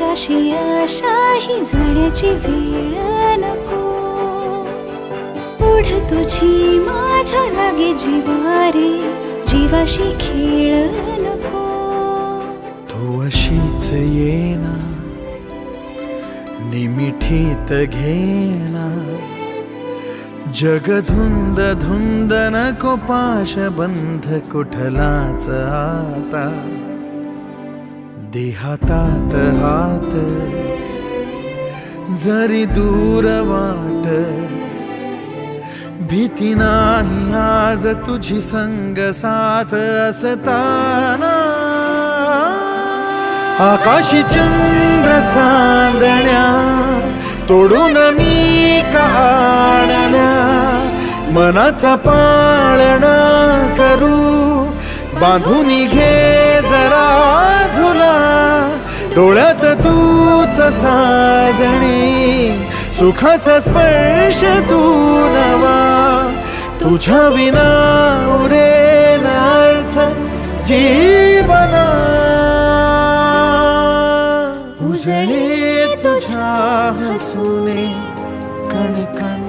जीवाशी आशाही जाण्याची वेळ नको, ओढ तुझी माझ्या लागे जीवारे, जीवाशी खेळ नको. तू अशीच येना निमिठीत घेना, जग धुंद धुंद नको पाशबंध कुठलाच आता. देहातात हात जरी दूर वाट, भीती नाही आज तुझी संग साथ असताना. आकाशी चंद्र चांदण्या तोडून मी काढल्या, मनाचा पाळणा करू बांधून घे जरा झुला. डोळ्यात तूच साजणी, सुखाचा स्पर्श तू नवा. तुझ्या विना उरेन अर्थ जीवना. उजळे तुझ्या हसूने कण कण